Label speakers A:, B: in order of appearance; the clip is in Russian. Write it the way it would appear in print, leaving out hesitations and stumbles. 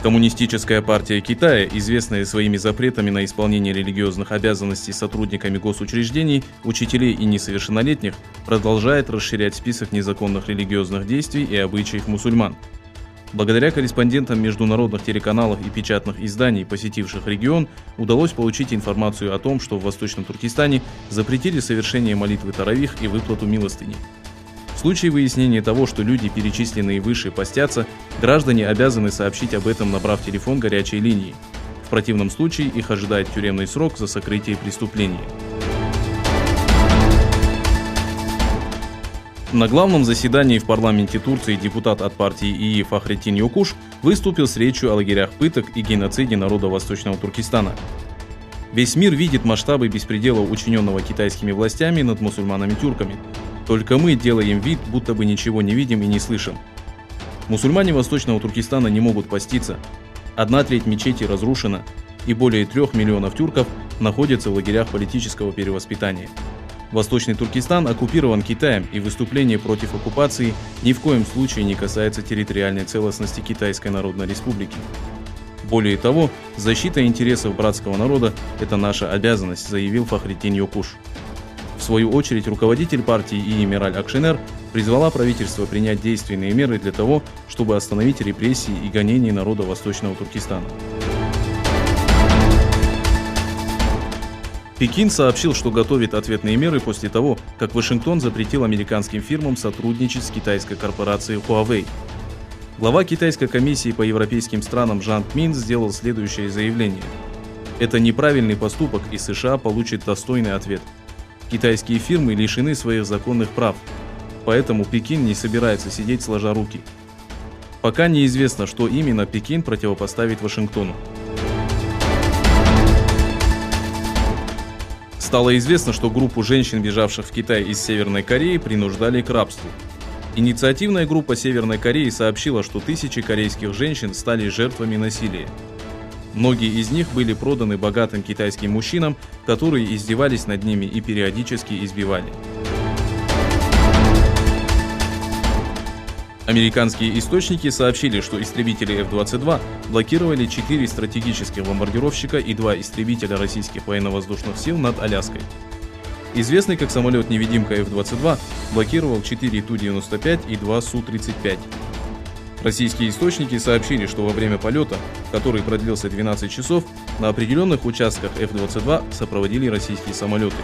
A: Коммунистическая партия Китая, известная своими запретами на исполнение религиозных обязанностей сотрудниками госучреждений, учителей и несовершеннолетних, продолжает расширять список незаконных религиозных действий и обычаев мусульман. Благодаря корреспондентам международных телеканалов и печатных изданий, посетивших регион, удалось получить информацию о том, что в Восточном Туркестане запретили совершение молитвы таравих и выплату милостыни. В случае выяснения того, что люди, перечисленные выше, постятся, граждане обязаны сообщить об этом, набрав телефон горячей линии. В противном случае их ожидает тюремный срок за сокрытие преступления. На главном заседании в парламенте Турции депутат от партии ИИ Фахретдин Йокуш выступил с речью о лагерях пыток и геноциде народа Восточного Туркестана. Весь мир видит масштабы беспредела, учиненного китайскими властями над мусульманами-тюрками. Только мы делаем вид, будто бы ничего не видим и не слышим. Мусульмане Восточного Туркестана не могут поститься. 1/3 мечети разрушена, и более 3 миллионов тюрков находятся в лагерях политического перевоспитания. Восточный Туркестан оккупирован Китаем, и выступление против оккупации ни в коем случае не касается территориальной целостности Китайской Народной Республики. Более того, защита интересов братского народа – это наша обязанность, заявил Фахретдин Йокуш. В свою очередь, руководитель партии ИИ Мераль Акшенер призвала правительство принять действенные меры для того, чтобы остановить репрессии и гонения народа Восточного Туркестана. Пекин сообщил, что готовит ответные меры после того, как Вашингтон запретил американским фирмам сотрудничать с китайской корпорацией Huawei. Глава китайской комиссии по европейским странам Жан Кмин сделал следующее заявление. Это неправильный поступок, и США получат достойный ответ. Китайские фирмы лишены своих законных прав, поэтому Пекин не собирается сидеть сложа руки. Пока неизвестно, что именно Пекин противопоставит Вашингтону. Стало известно, что группу женщин, бежавших в Китай из Северной Кореи, принуждали к рабству. Инициативная группа Северной Кореи сообщила, что тысячи корейских женщин стали жертвами насилия. Многие из них были проданы богатым китайским мужчинам, которые издевались над ними и периодически избивали. Американские источники сообщили, что истребители F-22 блокировали 4 стратегических бомбардировщика и 2 истребителя российских военно-воздушных сил над Аляской. Известный как самолет-невидимка F-22 блокировал 4 Ту-95 и 2 Су-35. Российские источники сообщили, что во время полета, который продлился 12 часов, на определенных участках F-22 сопроводили российские самолеты.